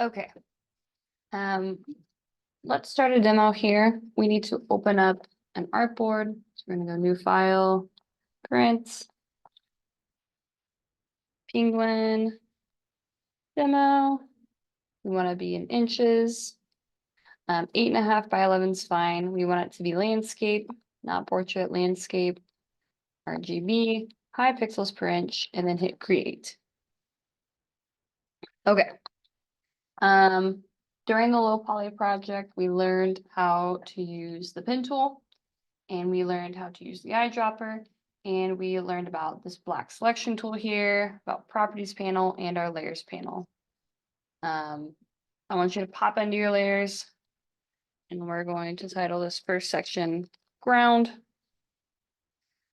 Okay. Let's start a demo here. We need to open up an artboard. So we're gonna go new file, print, penguin, demo. We want to be in inches. 8.5 by 11 is fine. We want it to be landscape, not portrait, landscape, RGB, high pixels per inch, and then hit create. Okay. During the low poly project, we learned how to use the pen tool, and we learned how to use the eyedropper, and we learned about this black selection tool here, about properties panel and our layers panel. I want you to pop into your layers, and we're going to title this first section ground.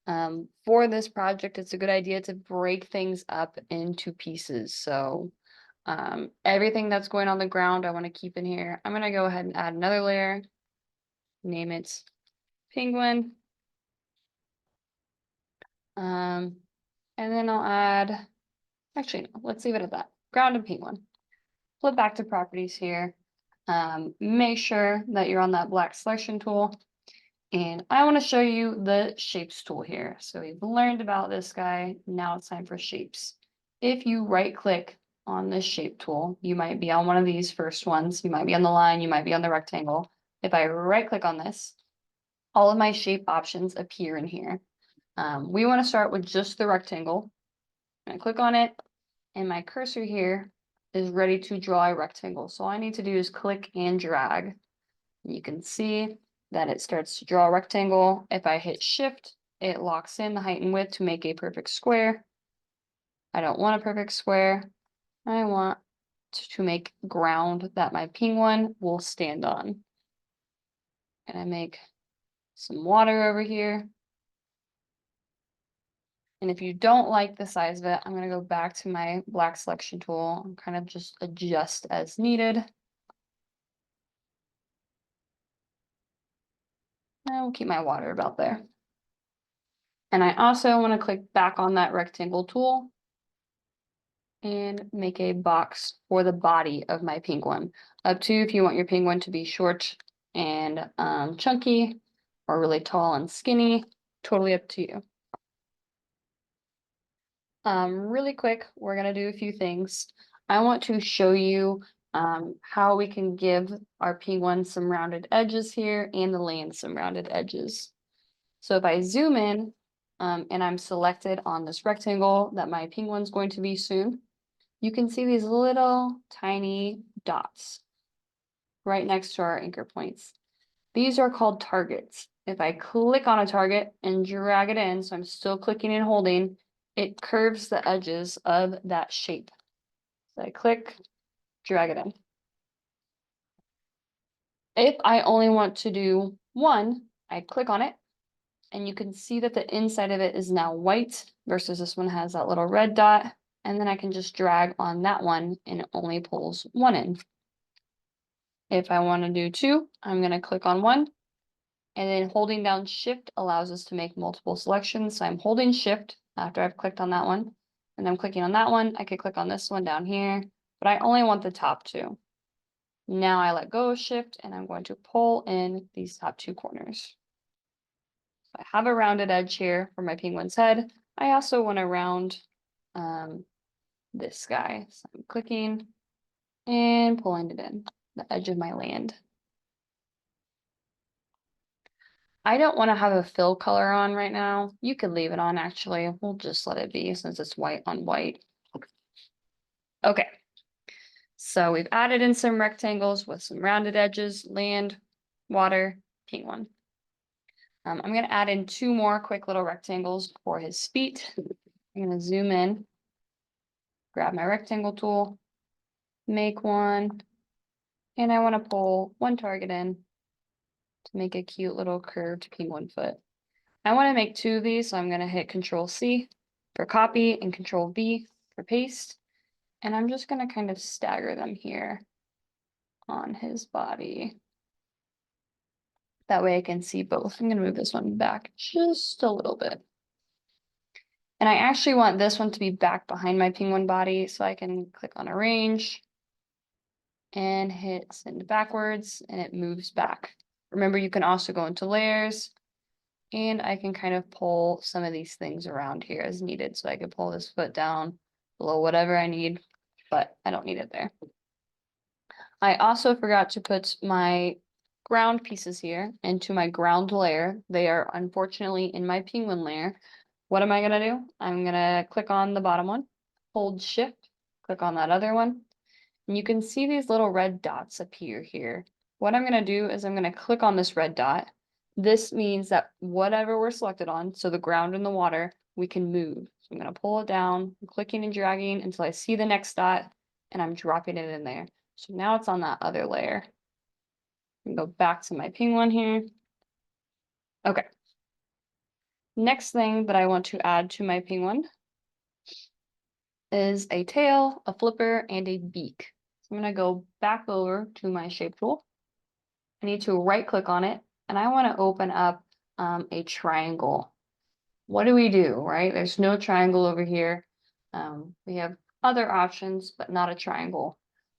For this project, it's a good idea to break things up into pieces. So everything that's going on the ground, I want to keep in here. I'm going to go ahead and add another layer, name it penguin. And then I'll add, actually, no, let's leave it at that. Ground and penguin. Flip back to properties here. Make sure that you're on that black selection tool. And I want to show you the shapes tool here. So we've learned about this guy. Now it's time for shapes. If you right click on this shape tool, you might be on one of these first ones. You might be on the line, you might be on the rectangle. If I right click on this, all of my shape options appear in here. We want to start with just the rectangle. I'm going to click on it, and my cursor here is ready to draw a rectangle. So all I need to do is click and drag. You can see that it starts to draw a rectangle. If I hit shift, it locks in the height and width to make a perfect square. I don't want a perfect square. I want to make ground that my penguin will stand on. And I make some water over here. And if you don't like the size of it, I'm going to go back to my black selection tool and kind of just adjust as needed. I will keep my water about there. And I also want to click back on that rectangle tool and make a box for the body of my penguin. Up to if you want your penguin to be short and chunky, or really tall and skinny, totally up to you. Really quick, we're gonna do a few things. I want to show you how we can give our penguin some rounded edges here and the land some rounded edges. So if I zoom in and I'm selected on this rectangle that my penguin's going to be soon, you can see these little tiny dots right next to our anchor points. These are called targets. If I click on a target and drag it in, so I'm still clicking and holding, it curves the edges of that shape. So I click, drag it in. If I only want to do one, I click on it, and you can see that the inside of it is now white versus this one has that little red dot. And then I can just drag on that one and it only pulls one in. If I want to do two, I'm going to click on one, and then holding down shift allows us to make multiple selections. So I'm holding shift after I've clicked on that one, and I'm clicking on that one. I could click on this one down here, but I only want the top two. Now I let go of shift and I'm going to pull in these top two corners. So I have a rounded edge here for my penguin's head. I also want to round this guy. So I'm clicking and pulling it in, the edge of my land. I don't want to have a fill color on right now. You could leave it on, actually. We'll just let it be since it's white on white. Okay. So we've added in some rectangles with some rounded edges, land, water, penguin. I'm going to add in two more quick little rectangles for his feet. I'm going to zoom in, grab my rectangle tool, make one, and I want to pull one target in to make a cute little curved penguin foot. I want to make two of these, so I'm going to hit Control C for copy and Control V for paste. And I'm just going to kind of stagger them here on his body. That way I can see both. I'm going to move this one back just a little bit. And I actually want this one to be back behind my penguin body, so I can click on arrange, and hit send backwards and it moves back. Remember, you can also go into layers and I can kind of pull some of these things around here as needed. So I can pull this foot down below whatever I need, but I don't need it there. I also forgot to put my ground pieces here into my ground layer. They are unfortunately in my penguin layer. What am I gonna do? I'm gonna click on the bottom one, hold shift, click on that other one. And you can see these little red dots appear here. What I'm gonna do is I'm gonna click on this red dot. This means that whatever we're selected on, so the ground and the water, we can move. So I'm gonna pull it down, I'm clicking and dragging until I see the next dot, and I'm dropping it in there. So now it's on that other layer. I can go back to my penguin here. Okay. Next thing that I want to add to my penguin is a tail, a flipper, and a beak. So I'm gonna go back over to my shape tool. I need to right click on it and I want to open up a triangle. What do we do, right? There's no triangle over here. We have other options, but not a triangle.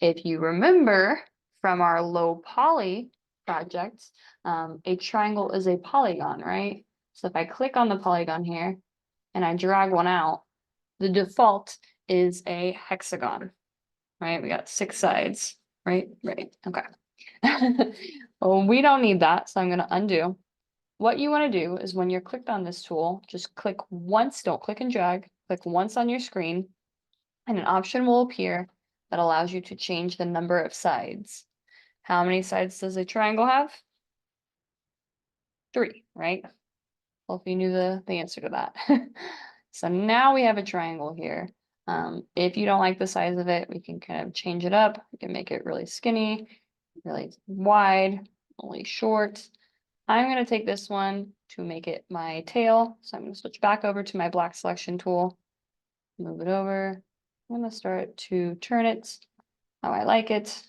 If you remember from our low poly projects, a triangle is a polygon, right? So if I click on the polygon here and I drag one out, the default is a hexagon, right? We got 6 sides, right? Right, okay. Well, we don't need that, so I'm going to undo. What you want to do is when you're clicked on this tool, just click once, don't click and drag, click once on your screen, and an option will appear that allows you to change the number of sides. How many sides does a triangle have? 3, right? Well, if you knew the answer to that. So now we have a triangle here. If you don't like the size of it, we can kind of change it up. We can make it really skinny, really wide, really short. I'm going to take this one to make it my tail. So I'm going to switch back over to my black selection tool, move it over. I'm going to start to turn it how I like it.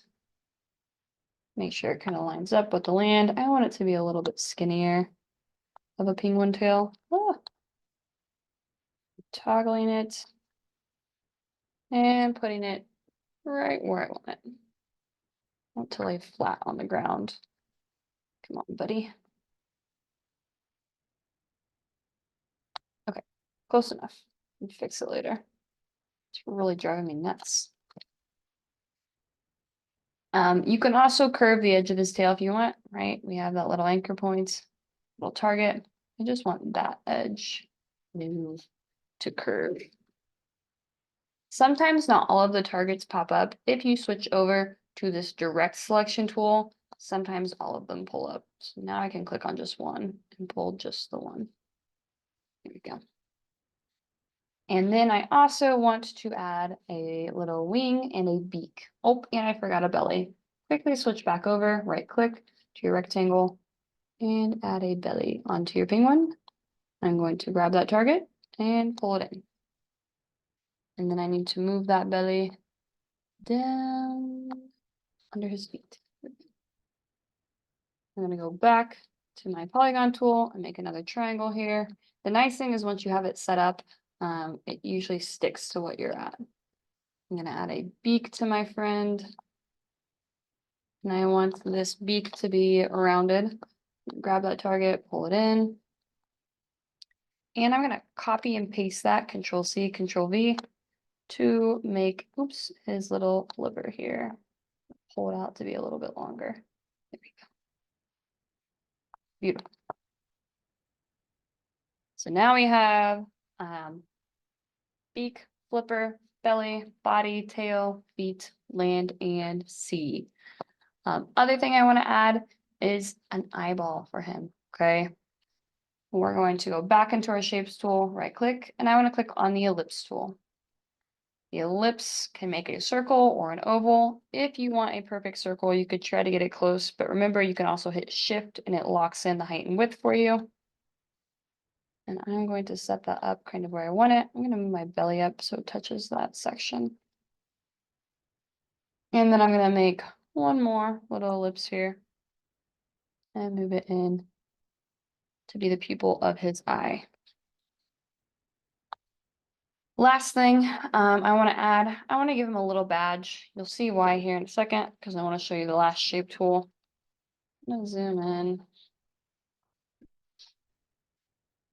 Make sure it kind of lines up with the land. I want it to be a little bit skinnier of a penguin tail. Ah. Toggling it and putting it right where I want it. I want to lay flat on the ground. Come on, buddy. Okay, close enough. We'll fix it later. It's really driving me nuts. You can also curve the edge of his tail if you want, right? We have that little anchor point, little target. I just want that edge to curve. Sometimes not all of the targets pop up. If you switch over to this direct selection tool, sometimes all of them pull up. So now I can click on just one and pull just the one. There we go. And then I also want to add a little wing and a beak. Oh, and I forgot a belly. Quickly switch back over, right click to your rectangle and add a belly onto your penguin. I'm going to grab that target and pull it in. And then I need to move that belly down under his feet. I'm gonna go back to my polygon tool and make another triangle here. The nice thing is once you have it set up, it usually sticks to what you're at. I'm gonna add a beak to my friend. And I want this beak to be rounded. Grab that target, pull it in. And I'm gonna copy and paste that, Control C, Control V, to make, oops, his little flipper here. Pull it out to be a little bit longer. There we go. Beautiful. So now we have beak, flipper, belly, body, tail, feet, land, and sea. Other thing I want to add is an eyeball for him, okay? We're going to go back into our shapes tool, right click, and I want to click on the ellipse tool. The ellipse can make a circle or an oval. If you want a perfect circle, you could try to get it close, but remember you can also hit shift and it locks in the height and width for you. And I'm going to set that up kind of where I want it. I'm going to move my belly up so it touches that section. And then I'm going to make one more little ellipse here and move it in to be the pupil of his eye. Last thing, I want to add, I want to give him a little badge. You'll see why here in a second, because I want to show you the last shape tool. I'm gonna zoom in.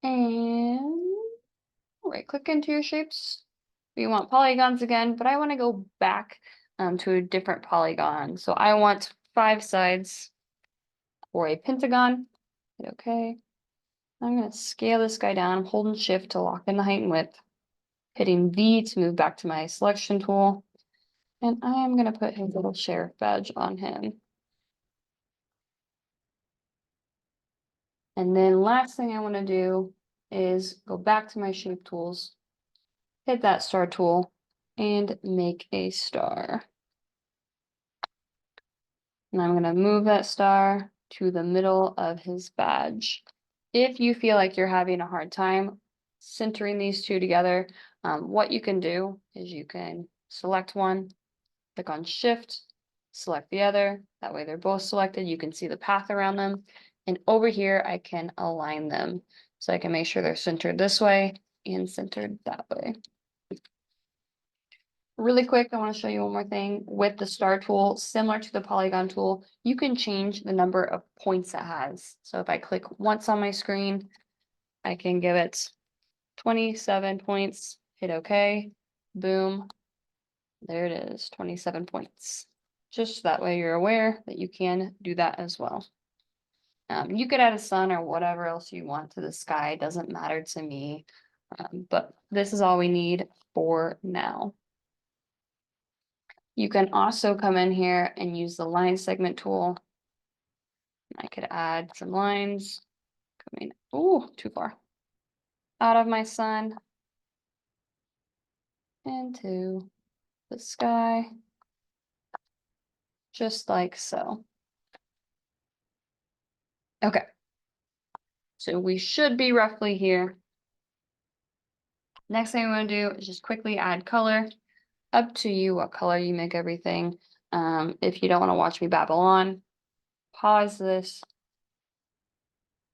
And right click into your shapes. We want polygons again, but I want to go back to a different polygon. So I want 5 sides for a pentagon. Hit OK. I'm going to scale this guy down. I'm holding shift to lock in the height and width. Hitting V to move back to my selection tool. And I'm going to put his little sheriff badge on him. And then last thing I want to do is go back to my shape tools, hit that star tool, and make a star. And I'm going to move that star to the middle of his badge. If you feel like you're having a hard time centering these two together, what you can do is you can select one, click on Shift, select the other. That way they're both selected. You can see the path around them. And over here, I can align them. So I can make sure they're centered this way and centered that way. Really quick, I want to show you one more thing with the star tool, similar to the polygon tool, you can change the number of points it has. So if I click once on my screen, I can give it 27 points, hit OK, boom. There it is, 27 points. Just that way you're aware that you can do that as well. You could add a sun or whatever else you want to the sky, doesn't matter to me. But this is all we need for now. You can also come in here and use the line segment tool. I could add some lines coming, too far, out of my sun into the sky, just like so. Okay, so we should be roughly here. Next thing I'm going to do is just quickly add color. Up to you what color you make everything. If you don't want to watch me babble on, pause this.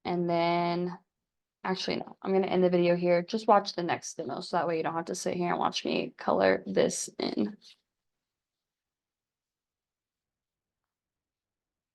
And then, actually, no, I'm going to end the video here. Just watch the next demo so that way you don't have to sit here and watch me color this in.